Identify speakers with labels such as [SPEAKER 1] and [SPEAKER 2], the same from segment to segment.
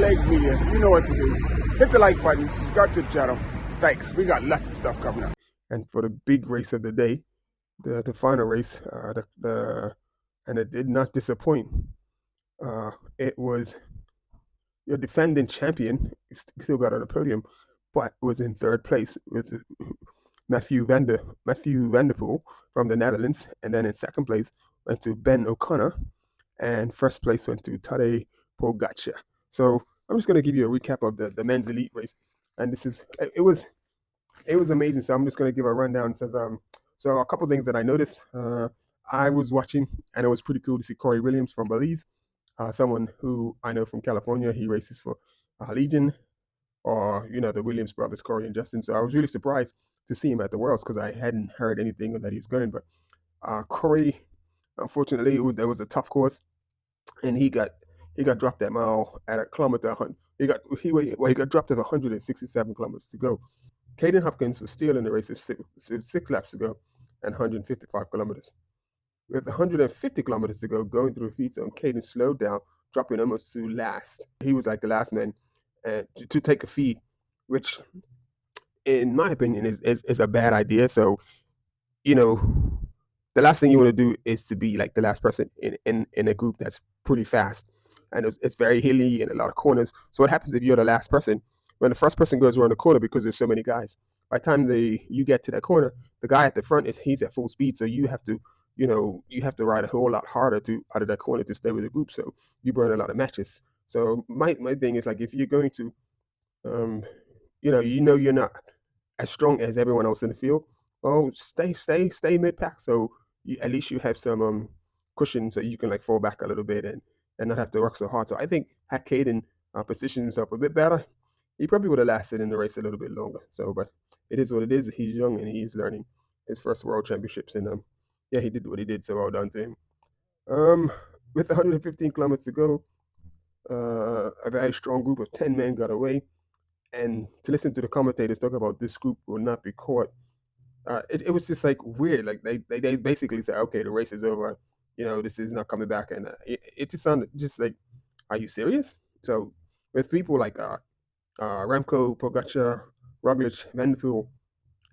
[SPEAKER 1] Leg Media. You know what to do. Hit the like button, subscribe to the channel. Thanks. We got lots of stuff coming up. And for the big race of the day, the final race, and it did not disappoint. It was your defending champion, still got on the podium, but was in third place with Matthew Vanderpool from the Netherlands, and then in second place went to Ben O'Connor, and first place went to Tadej Pogacar. So I'm just going to give you a recap of the men's elite race, and it was amazing. So I'm just going to give a rundown. It says so a couple things that I noticed. I was watching, and it was pretty cool to see Corey Williams from Belize, someone who I know from California. He races for Legion, or the Williams brothers, Corey and Justin. So I was really surprised to see him at the Worlds because I hadn't heard anything that he's going. But Corey, unfortunately, there was a tough course, and he got dropped that mile at a kilometer. He got dropped at 167 kilometers to go. Caden Hopkins was still in the race with 6 laps to go and 155 kilometers. With 150 kilometers to go, going through the feed zone, Caden slowed down, dropping almost to last. He was like the last man to take a feed, which, in my opinion, is a bad idea. So, the last thing you want to do is to be like the last person in a group that's pretty fast. And it's very hilly and a lot of corners. So what happens if you're the last person? When the first person goes around the corner, because there's so many guys, by the time you get to that corner, the guy at the front he's at full speed. So you have to ride a whole lot harder out of that corner to stay with the group. So you burn a lot of matches. So my thing is, like, if you're going to, you're not as strong as everyone else in the field, well, stay mid pack. So at least you have some cushion, so you can like fall back a little bit and not have to work so hard. So I think had Caden positioned himself a bit better, he probably would have lasted in the race a little bit longer. So, but it is what it is. He's young and he's learning his first World Championships, and yeah, he did what he did. So well done to him. With 115 kilometers to go, a very strong group of 10 men got away, and to listen to the commentators talk about this group will not be caught, it was just like weird. Like they basically said, okay, the race is over. This is not coming back, and it just sounded just like, are you serious? So with people like Remco, Pogacar, Roglic, Vanderpool,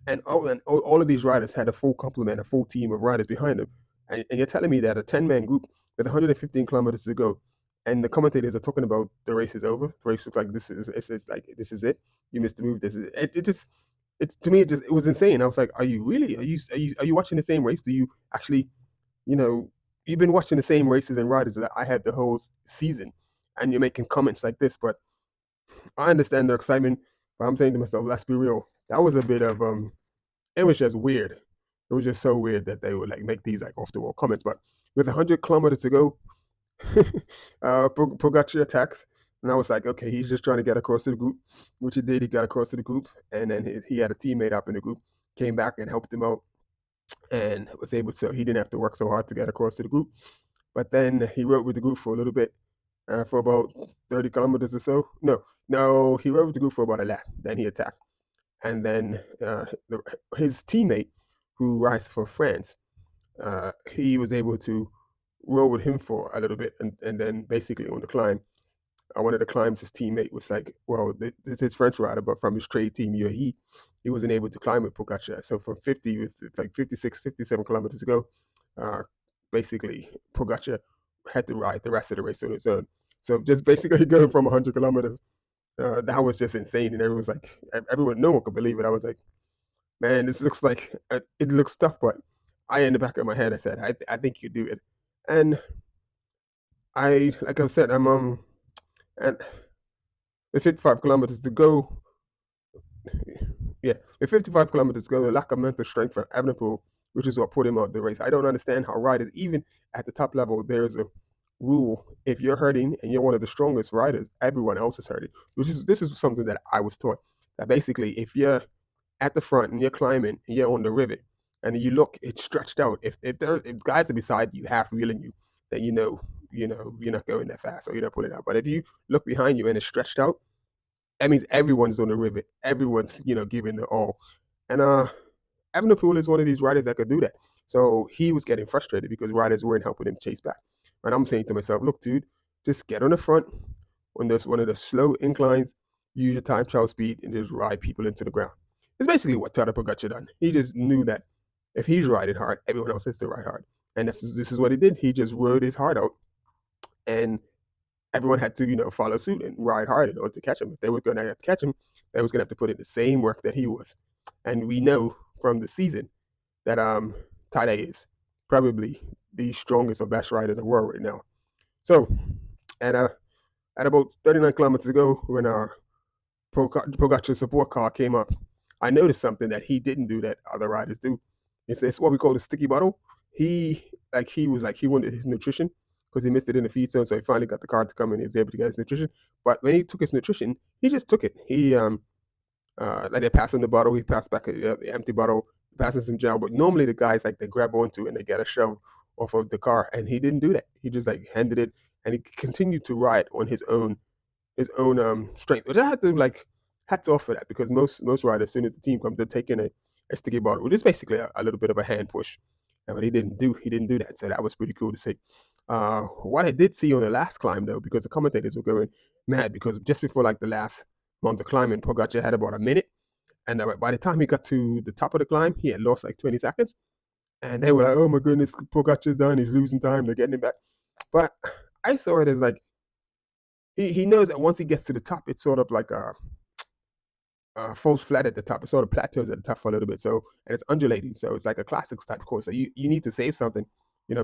[SPEAKER 1] and all of these riders had a full complement, a full team of riders behind them. And you're telling me that a 10-man group with 115 kilometers to go, and the commentators are talking about the race is over. The race looks like this is it. You missed the move. This is it. To me, it was insane. I was like, are you really? Are you watching the same race? Do you actually, you've been watching the same races and riders that I had the whole season, and you're making comments like this? But I understand their excitement, but I'm saying to myself, let's be real. That was a bit of it was just weird. It was just so weird that they would like make these like off the wall comments. But with 100 kilometers to go, Pogacar attacks, and I was like, okay, he's just trying to get across to the group, which he did. He got across to the group, and then he had a teammate up in the group, came back and helped him out, and was able to. He didn't have to work so hard to get across to the group. But then he rode with the group for a little bit, for about 30 kilometers or so. No, he rode with the group for about a lap. Then he attacked, and then his teammate, who rides for France, he was able to roll with him for a little bit, and then basically on the climb, one of the climbs, his teammate was like, well, this is his French rider, but from his trade team UAE, he wasn't able to climb with Pogacar. So from 50, with like 56, 57 kilometers to go, basically Pogacar had to ride the rest of the race on his own. So just basically going from 100 kilometers, that was just insane. And everyone was like, no one could believe it. I was like, man, this looks like, it looks tough, but in the back of my head, I said, I think you do it. And like I said, and with 55 kilometers to go, with 55 kilometers to go, the lack of mental strength for Evenepoel, which is what put him out the race. I don't understand how riders, even at the top level, there's a rule: if you're hurting and you're one of the strongest riders, everyone else is hurting. This is something that I was taught, that basically if you're at the front and you're climbing and you're on the rivet and you look, it's stretched out. If guys are beside you, half wheeling you, then you're not going that fast, or you're not pulling out. But if you look behind you and it's stretched out, that means everyone's on the rivet. Everyone's giving the all. And Evenepoel is one of these riders that could do that. So he was getting frustrated because riders weren't helping him chase back. And I'm saying to myself, look, dude, just get on the front, when there's one of the slow inclines, use your time trial speed and just ride people into the ground. It's basically what Tadej Pogacar done. He just knew that if he's riding hard, everyone else has to ride hard. And this is what he did. He just rode his heart out, and everyone had to, follow suit and ride hard in order to catch him. If they were going to catch him, they was going to have to put in the same work that he was. And we know from the season that Tadej is probably the strongest or best rider in the world right now. So at about 39 kilometers ago, when our Pogacar support car came up, I noticed something that he didn't do that other riders do. It's what we call the sticky bottle. He wanted his nutrition because he missed it in the feed zone, so he finally got the car to come and he was able to get his nutrition. But when he took his nutrition, he just took it. He like they pass him the bottle, he passed back the empty bottle, passing some gel. But normally the guys they grab onto and they get a shove off of the car, and he didn't do that. He just handed it, and he continued to ride on his own strength. Which I had to hats off for that, because most riders, as soon as the team comes, they're taking a sticky bottle, which is basically a little bit of a hand push. And what he didn't do that. So that was pretty cool to see. What I did see on the last climb though, because the commentators were going mad, because just before the last month of climbing, Pogacar had about a minute, and by the time he got to the top of the climb, he had lost 20 seconds, and they were like, "Oh my goodness, Pogacar's done. He's losing time. They're getting him back." But I saw it as he knows that once he gets to the top, it's sort of like falls flat at the top. It sort of plateaus at the top for a little bit. So, and it's undulating. So it's like a classics type course. So you need to save something,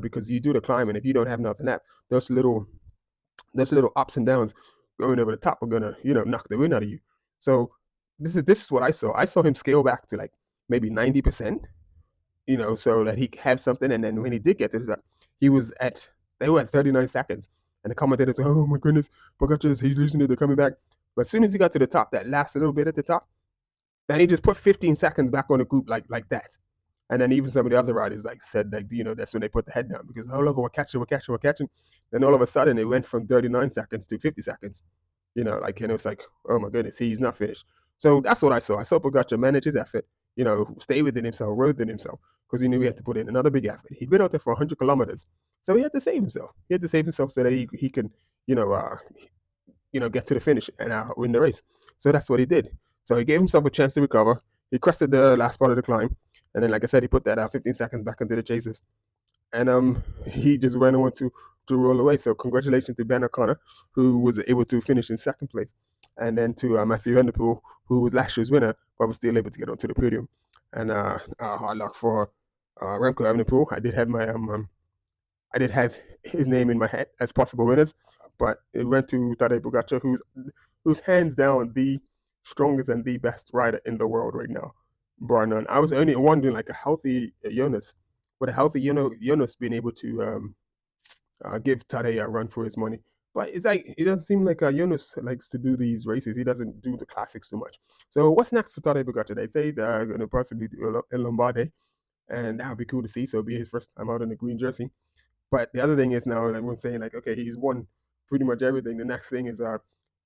[SPEAKER 1] because you do the climb, and if you don't have nothing up, those little ups and downs going over the top are gonna, knock the wind out of you. So this is what I saw. I saw him scale back to maybe 90%, so that he had something. And then when he did get to the top, they were at 39 seconds. And the commentators said, "Oh my goodness, Pogacar, he's losing it, they're coming back." But as soon as he got to the top, that last little bit at the top, then he just put 15 seconds back on the group like that. And then even some of the other riders said that's when they put the head down, because, "Oh look, we're catching. Then all of a sudden it went from 39 seconds to 50 seconds. And it's like, oh my goodness, he's not finished. So that's what I saw. I saw Pogacar manage his effort, stay within himself, rode within himself, because he knew he had to put in another big effort. He'd been out there for 100 kilometers. So he had to save himself. He had to save himself so that he can, get to the finish and win the race. So that's what he did. So he gave himself a chance to recover. He crested the last part of the climb. And then, like I said, he put that 15 seconds back into the chasers. And he just went on to roll away. So congratulations to Ben O'Connor, who was able to finish in second place. And then to Matthew Van Der Poel, who was last year's winner, but was still able to get onto the podium. And hard luck for Remco Evenepoel. I did have his name in my head as possible winners, but it went to Tadej Pogacar, who's hands down the strongest and the best rider in the world right now, bar none. I was only wondering, a healthy Jonas, with a healthy Jonas being able to give Tadej a run for his money. But it's it doesn't seem like Jonas likes to do these races. He doesn't do the classics too much. So what's next for Tadej Pogacar? They say he's going to possibly do a Lombardy, and that would be cool to see. So it'll be his first time out in the green jersey. But the other thing is, now everyone's saying okay, he's won pretty much everything. The next thing is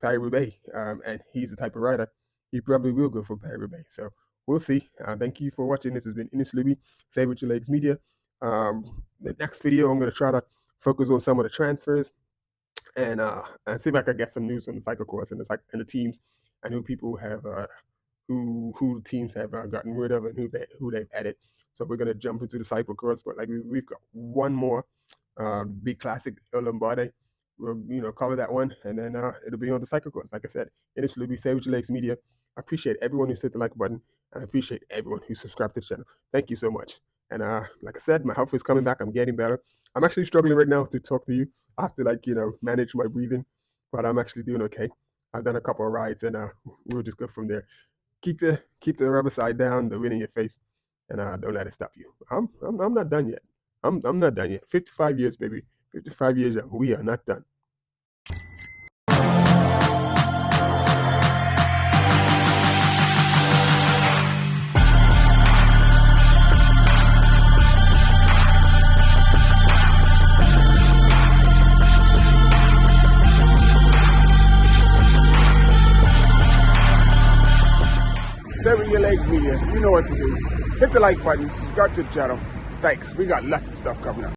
[SPEAKER 1] Paris-Roubaix, and he's the type of rider he probably will go for Paris-Roubaix. So we'll see. Thank you for watching. This has been Ines Luby, Save With Your Legs Media. The next video, I'm going to try to focus on some of the transfers and see if I can get some news on the cyclocross and the teams, and who people have who the teams have gotten rid of and who they've added. So we're gonna jump into the cyclocross, but we've got one more big classic, Lombardy. We'll cover that one, and then it'll be on the cyclocross. Like I said, it is Luby, Save With Your Legs Media. I appreciate everyone who hit the like button, and I appreciate everyone who subscribed to the channel. Thank you so much. And like I said, my health is coming back. I'm getting better. I'm actually struggling right now to talk to you. I have to manage my breathing, but I'm actually doing okay. I've done a couple of rides, and we'll just go from there. Keep the rubber side down, the wind in your face, and don't let it stop you. I'm not done yet. I'm not done yet. 55 years, baby. 55 years young. We are not done. Save With Your Legs Media. You know what to do. Hit the like button, subscribe to the channel. Thanks. We got lots of stuff coming up.